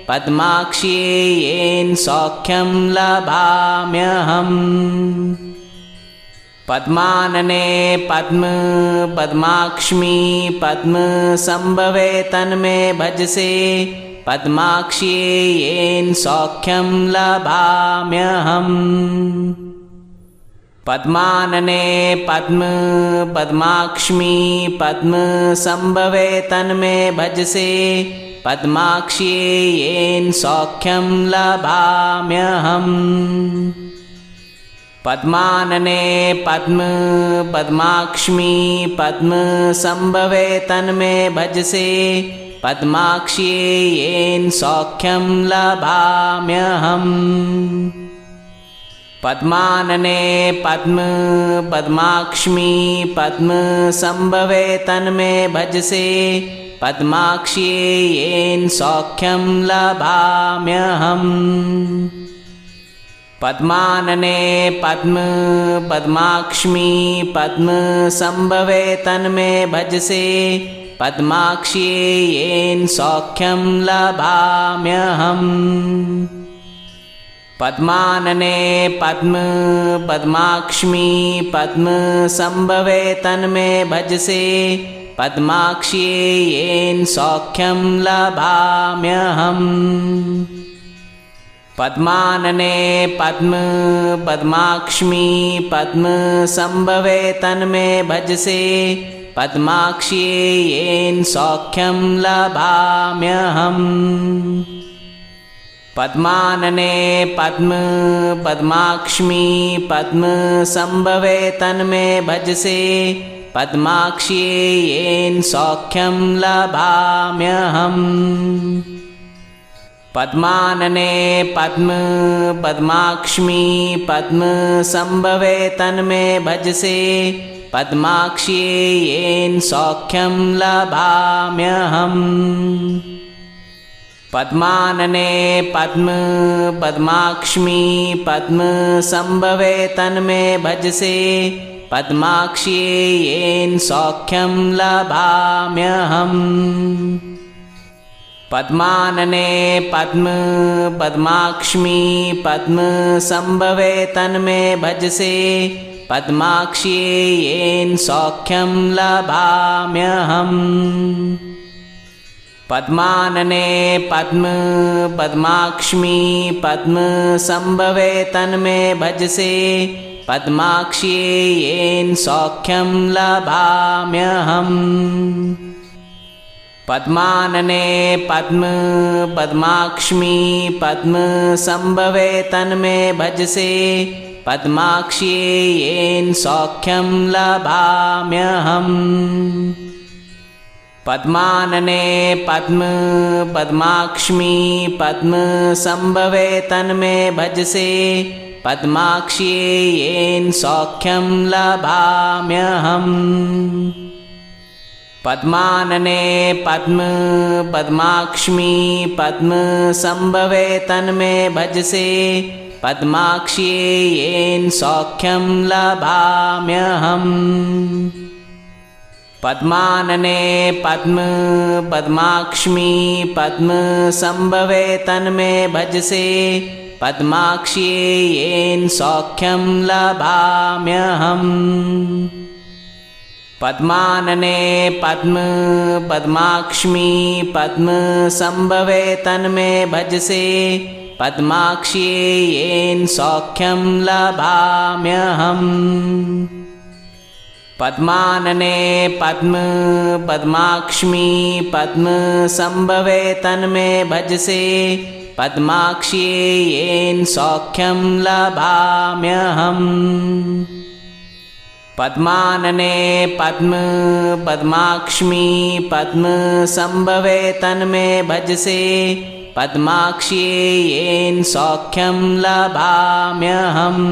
पद्माक्ष्ये येन सौख्यं लभाम्यहम् पद्मानने पद्म पद्माक्ष्मी पद्मसंभवे तन्मे भजसे पद्माक्ष्ये येन सौख्यं लभाम्यहम् पद्मानने पद्म पद्माक्ष्मी पद्मसंभवे तन्मे भजसे पद्माक्ष्ये येन सौख्यं लभाम्यहम् पद्मानने पद्म पद्माक्ष्मी पद्मसंभवे तन्मे भजसे पद्माक्ष्ये येन सौख्यं लभाम्यहम् पद्मानने पद्म पद्माक्ष्मी पद्मसंभवे तन्मे भजसे पद्माक्ष्ये येन सौख्यं लभाम्यहम् पद्मानने पद्म पद्माक्ष्मी पद्मसंभवे तन्मे भजसे पद्माक्ष्ये येन सौख्यं लभाम्यहम् पद्मानने पद्म पद्माक्ष्मी पद्मसंभवे तन्मे भजसे पद्माक्ष्ये येन सौख्यं लभाम्यहम् पद्मानने पद्म पद्माक्ष्मी पद्मसंभवे तन्मे भजसे पद्माक्ष्ये येन सौख्यं लभाम्यहम् पद्मानने पद्म पद्माक्ष्मी पद्मसंभवे तन्मे भजसे पद्माक्ष्ये येन सौख्यं लभाम्यहम् पद्मानने पद्म पद्माक्ष्मी पद्मसंभवे तन्मे भजसे पद्माक्ष्ये येन सौख्यं लभाम्यहम् पद्मानने पद्म पद्माक्ष्मी पद्मसंभवे तन्मे भजसे पद्माक्ष्ये येन सौख्यं लभाम्यहम् पद्मानने पद्म पद्माक्ष्मी पद्मसंभवे तन्मे भजसे पद्माक्ष्ये येन सौख्यं लभाम्यहम् पद्मानने पद्म पद्माक्ष्मी पद्मसंभवे तन्मे भजसे पद्माक्ष्ये येन सौख्यं लभाम्यहम् पद्मानने पद्म पद्माक्ष्मी पद्मसंभवे तन्मे भजसे पद्माक्ष्ये येन सौख्यं लभाम्यहम् पद्मानने पद्म पद्माक्ष्मी पद्मसंभवे तन्मे भजसे पद्माक्ष्ये येन सौख्यं लभाम्यहम् पद्मानने पद्म पद्माक्ष्मी पद्मसंभवे तन्मे भजसे पद्माक्ष्ये येन सौख्यं लभाम्यहम् पद्मानने पद्म पद्माक्ष्मी पद्मसंभवे तन्मे भजसे पद्माक्ष्ये येन सौख्यं लभाम्यहम् पद्मानने पद्म पद्माक्ष्मी पद्मसंभवे तन्मे भजसे पद्माक्ष्ये येन सौख्यं लभाम्यहम् पद्मानने पद्म पद्माक्ष्मी पद्मसंभवे तन्मे भजसे पद्माक्ष्ये येन सौख्यं लभाम्यहम् पद्मानने पद्म पद्माक्ष्मी पद्मसंभवे तन्मे भजसे पद्माक्ष्ये येन सौख्यं लभाम्यहम्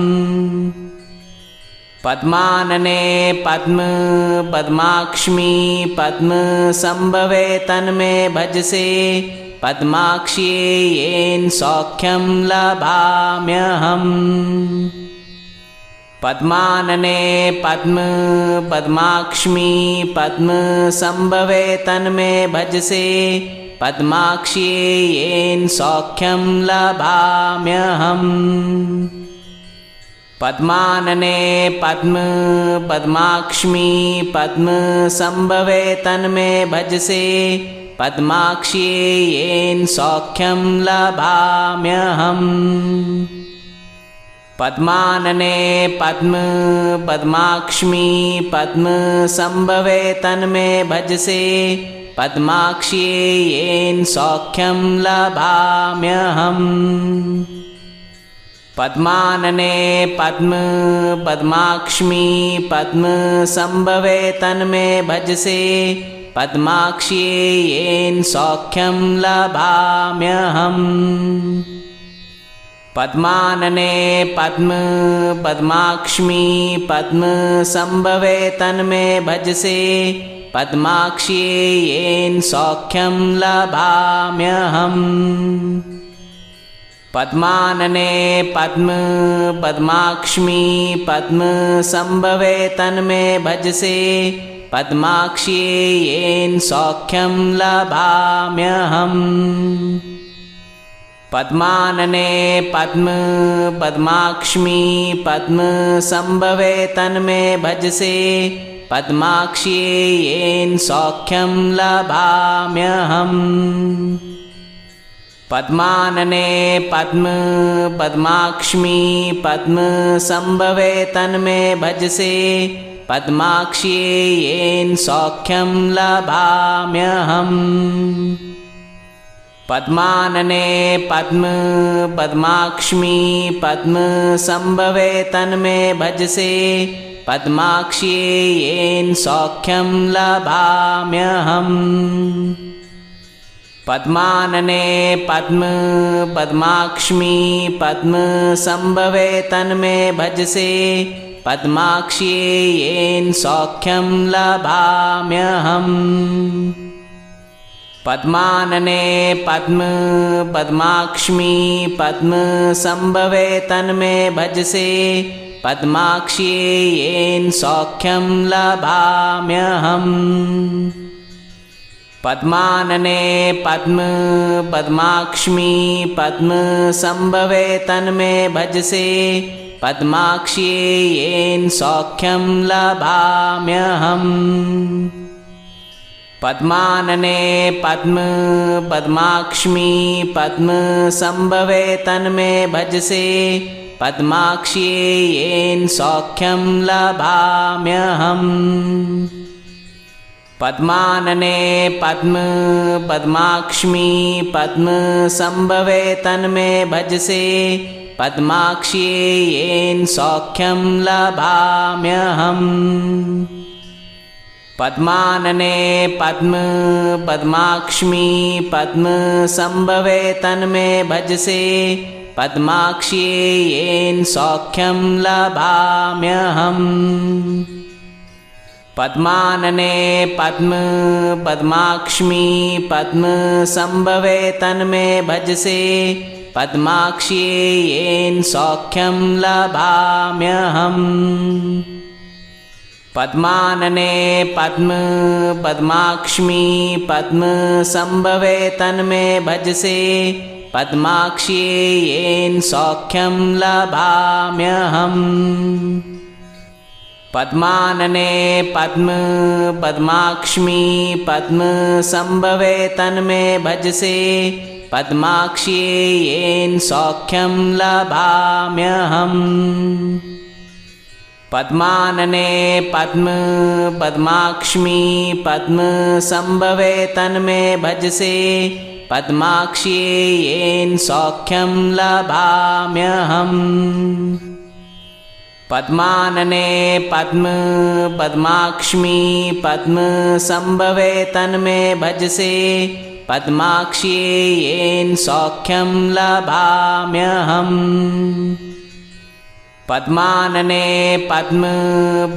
पद्मानने पद्म पद्माक्ष्मी पद्मसंभवे तन्मे भजसे पद्माक्ष्ये येन सौख्यं लभाम्यहम् पद्मानने पद्म पद्माक्ष्मी पद्मसंभवे तन्मे भजसे पद्माक्ष्ये येन सौख्यं लभाम्यहम् पद्मानने पद्म पद्माक्ष्मी पद्मसंभवे तन्मे भजसे पद्माक्ष्ये येन सौख्यं लभाम्यहम् पद्मानने पद्म पद्माक्ष्मी पद्मसंभवे तन्मे भजसे पद्माक्ष्ये येन सौख्यं लभाम्यहम् पद्मानने पद्म पद्माक्ष्मी पद्मसंभवे तन्मे भजसे पद्माक्ष्ये येन सौख्यं लभाम्यहम् पद्मानने पद्म पद्माक्ष्मी पद्मसंभवे तन्मे भजसे पद्माक्ष्ये येन सौख्यं लभाम्यहम् पद्मानने पद्म पद्माक्ष्मी पद्मसंभवे तन्मे भजसे पद्माक्ष्ये येन सौख्यं लभाम्यहम् पद्मानने पद्म पद्माक्ष्मी पद्मसंभवे तन्मे भजसे पद्माक्ष्ये येन सौख्यं लभाम्यहम् पद्मानने पद्म पद्माक्ष्मी पद्मसंभवे तन्मे भजसे पद्माक्ष्ये येन सौख्यं लभाम्यहम् पद्मानने पद्म पद्माक्ष्मी पद्मसंभवे तन्मे भजसे पद्माक्ष्ये येन सौख्यं लभाम्यहम् पद्मानने पद्म पद्माक्ष्मी पद्मसंभवे तन्मे भजसे पद्माक्ष्ये येन सौख्यं लभाम्यहम् पद्मानने पद्म पद्माक्ष्मी पद्मसंभवे तन्मे भजसे पद्माक्ष्ये येन सौख्यं लभाम्यहम् पद्मानने पद्म पद्माक्ष्मी पद्मसंभवे तन्मे भजसे पद्माक्ष्ये येन सौख्यं लभाम्यहम् पद्मानने पद्म पद्माक्ष्मी पद्मसंभवे तन्मे भजसे पद्माक्ष्ये येन सौख्यं लभाम्यहम् पद्मानने पद्म पद्माक्ष्मी पद्मसंभवे तन्मे भजसे पद्माक्ष्ये येन सौख्यं लभाम्यहम् पद्मानने पद्म पद्माक्ष्मी पद्मसंभवे तन्मे भजसे पद्माक्ष्ये येन सौख्यं लभाम्यहम् पद्मानने पद्म पद्माक्ष्मी पद्मसंभवे तन्मे भजसे पद्माक्ष्ये येन सौख्यं लभाम्यहम् पद्मानने पद्म पद्माक्ष्मी पद्मसंभवे तन्मे भजसे पद्माक्ष्ये येन सौख्यं लभाम्यहम् पद्मानने पद्म पद्माक्ष्मी पद्मसंभवे तन्मे भजसे पद्माक्ष्ये येन सौख्यं लभाम्यहम् पद्मानने पद्म पद्माक्ष्मी पद्मसंभवे तन्मे भजसे पद्माक्ष्ये येन सौख्यं लभाम्यहम् पद्मानने पद्म पद्माक्ष्मी पद्मसंभवे तन्मे भजसे पद्माक्ष्ये येन सौख्यं लभाम्यहम् पद्मानने पद्म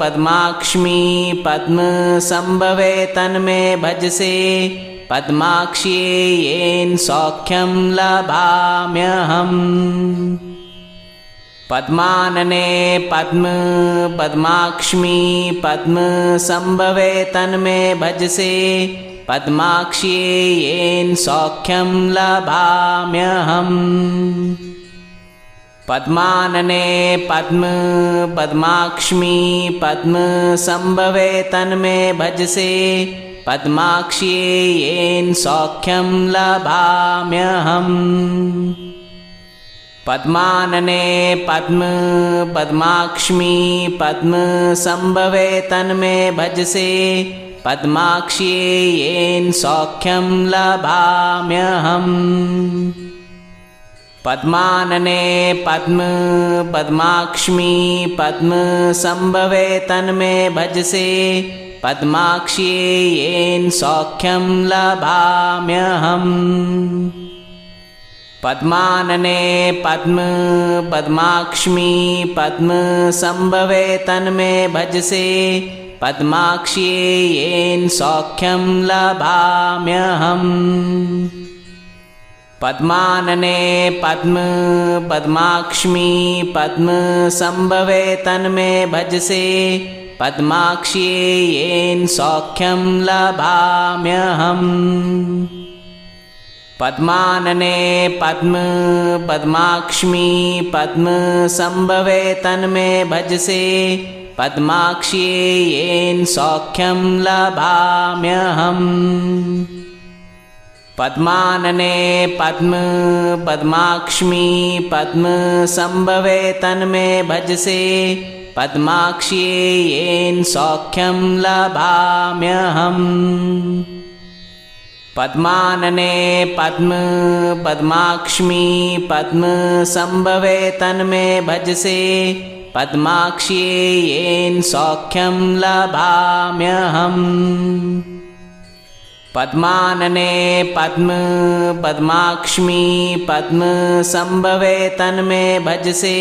पद्माक्ष्मी पद्मसंभवे तन्मे भजसे पद्माक्ष्ये येन सौख्यं लभाम्यहम् पद्मानने पद्म पद्माक्ष्मी पद्मसंभवे तन्मे भजसे पद्माक्ष्ये येन सौख्यं लभाम्यहम् पद्मानने पद्म पद्माक्ष्मी पद्मसंभवे तन्मे भजसे पद्माक्ष्ये येन सौख्यं लभाम्यहम् पद्मानने पद्म पद्माक्ष्मी पद्मसंभवे तन्मे भजसे पद्माक्ष्ये येन सौख्यं लभाम्यहम् पद्मानने पद्म पद्माक्ष्मी पद्मसंभवे तन्मे भजसे पद्माक्ष्ये येन सौख्यं लभाम्यहम् पद्मानने पद्म पद्माक्ष्मी पद्मसंभवे तन्मे भजसे पद्माक्ष्ये येन सौख्यं लभाम्यहम् पद्मानने पद्म पद्माक्ष्मी पद्मसंभवे तन्मे भजसे पद्माक्ष्ये येन सौख्यं लभाम्यहम् पद्मानने पद्म पद्माक्ष्मी पद्मसंभवे तन्मे भजसे पद्माक्ष्ये येन सौख्यं लभाम्यहम् पद्मानने पद्म पद्माक्ष्मी पद्मसंभवे तन्मे भजसे पद्माक्ष्ये येन सौख्यं लभाम्यहम् पद्मानने पद्म पद्माक्ष्मी पद्मसंभवे तन्मे भजसे पद्माक्ष्ये येन सौख्यं लभाम्यहम् पद्मानने पद्म पद्माक्ष्मी पद्मसंभवे तन्मे भजसे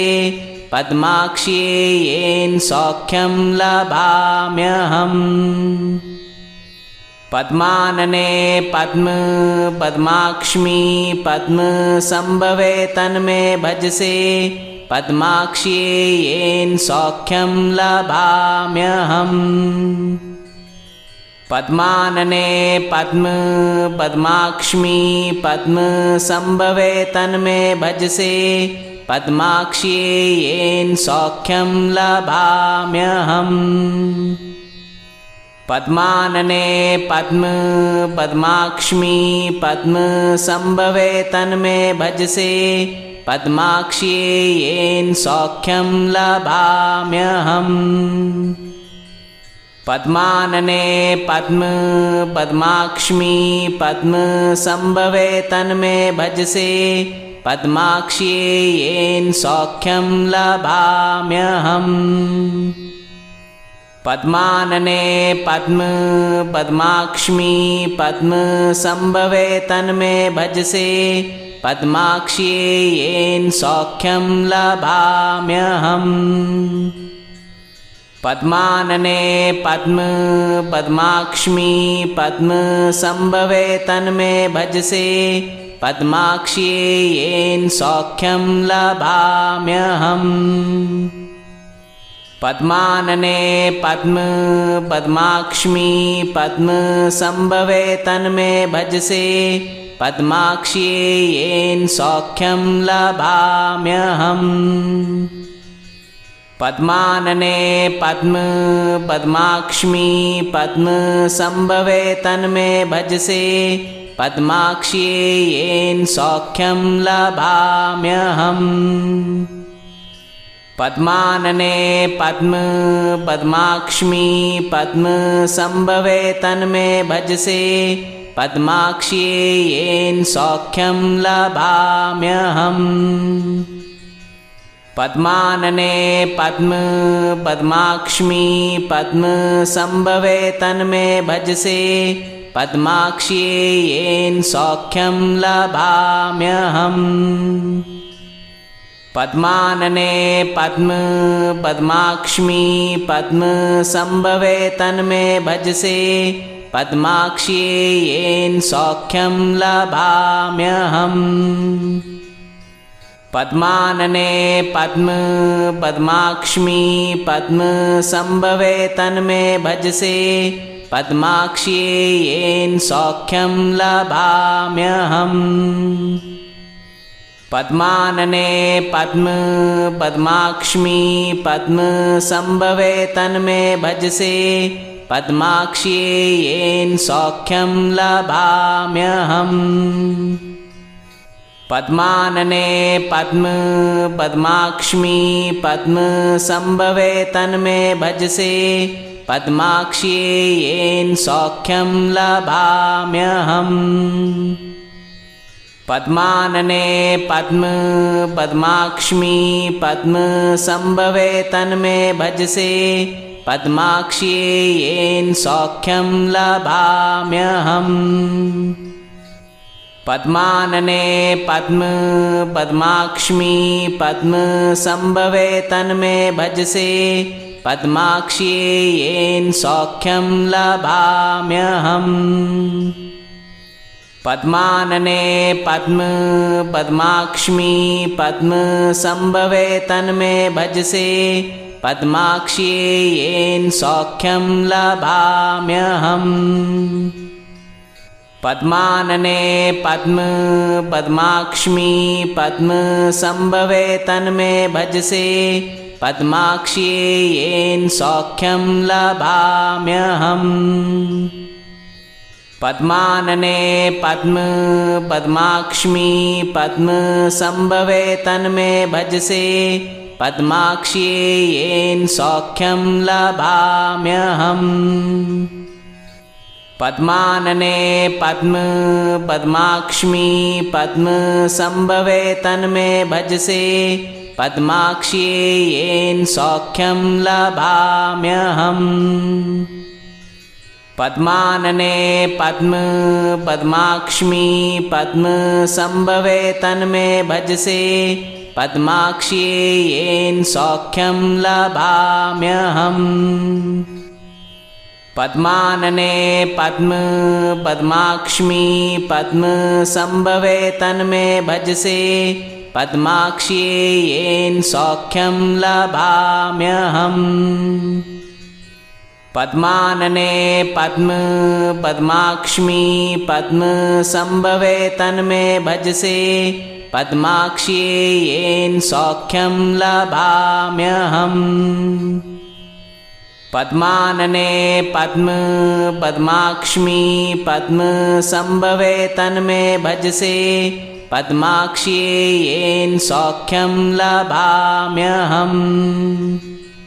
पद्माक्ष्ये येन सौख्यं लभाम्यहम् पद्मानने पद्म पद्माक्ष्मी पद्मसंभवे तन्मे भजसे पद्माक्ष्ये येन सौख्यं लभाम्यहम् पद्मानने पद्म पद्माक्ष्मी पद्मसंभवे तन्मे भजसे पद्माक्ष्ये येन सौख्यं लभाम्यहम् पद्मानने पद्म पद्माक्ष्मी पद्मसंभवे तन्मे भजसे पद्माक्ष्ये येन सौख्यं लभाम्यहम् पद्मानने पद्म पद्माक्ष्मी पद्मसंभवे तन्मे भजसे पद्माक्ष्ये येन सौख्यं लभाम्यहम् पद्मानने पद्म पद्माक्ष्मी पद्मसंभवे तन्मे भजसे पद्माक्ष्ये येन सौख्यं लभाम्यहम् पद्मानने पद्म पद्माक्ष्मी पद्मसंभवे तन्मे भजसे पद्माक्ष्ये येन सौख्यं लभाम्यहम् पद्मानने पद्म पद्माक्ष्मी पद्मसंभवे तन्मे भजसे पद्माक्ष्ये येन सौख्यं लभाम्यहम् पद्मानने पद्म पद्माक्ष्मी पद्मसंभवे तन्मे भजसे पद्माक्ष्ये येन सौख्यं लभाम्यहम् पद्मानने पद्म पद्माक्ष्मी पद्मसंभवे तन्मे भजसे पद्माक्ष्ये येन सौख्यं लभाम्यहम् पद्मानने पद्म पद्माक्ष्मी पद्मसंभवे तन्मे भजसे पद्माक्ष्ये येन सौख्यं लभाम्यहम् पद्मानने पद्म पद्माक्ष्मी पद्मसंभवे तन्मे भजसे पद्माक्ष्ये येन सौख्यं लभाम्यहम् पद्मानने पद्म पद्माक्ष्मी पद्मसंभवे तन्मे भजसे पद्माक्ष्ये येन सौख्यं लभाम्यहम् पद्मानने पद्म पद्माक्ष्मी पद्मसंभवे तन्मे भजसे पद्माक्ष्ये येन सौख्यं लभाम्यहम् पद्मानने पद्म पद्माक्ष्मी पद्मसंभवे तन्मे भजसे पद्माक्ष्ये येन सौख्यं लभाम्यहम् पद्मानने पद्म पद्माक्ष्मी पद्मसंभवे तन्मे भजसे पद्माक्ष्ये येन सौख्यं लभाम्यहम् पद्मानने पद्म पद्माक्ष्मी पद्मसंभवे तन्मे भजसे पद्माक्ष्ये येन सौख्यं लभाम्यहम् पद्मानने पद्म पद्माक्ष्मी पद्मसंभवे तन्मे भजसे पद्माक्ष्ये येन सौख्यं लभाम्यहम् पद्मानने पद्म पद्माक्ष्मी पद्मसंभवे तन्मे भजसे पद्माक्ष्ये येन सौख्यं लभाम्यहम् पद्मानने पद्म पद्माक्ष्मी पद्मसंभवे तन्मे भजसे पद्माक्ष्ये येन सौख्यं लभाम्यहम् पद्मानने पद्म पद्माक्ष्मी पद्मसंभवे तन्मे भजसे पद्माक्ष्ये येन सौख्यं लभाम्यहम् पद्मानने पद्म पद्माक्ष्मी पद्मसंभवे तन्मे भजसे पद्माक्ष्ये येन सौख्यं लभाम्यहम् पद्मानने पद्म पद्माक्ष्मी पद्मसंभवे तन्मे भजसे पद्माक्ष्ये येन सौख्यं लभाम्यहम् पद्मानने पद्म पद्माक्ष्मी पद्मसंभवे तन्मे भजसे पद्माक्ष्ये येन सौख्यं लभाम्यहम् पद्मानने पद्म पद्माक्ष्मी पद्मसंभवे तन्मे भजसे पद्माक्ष्ये येन सौख्यं लभाम्यहम्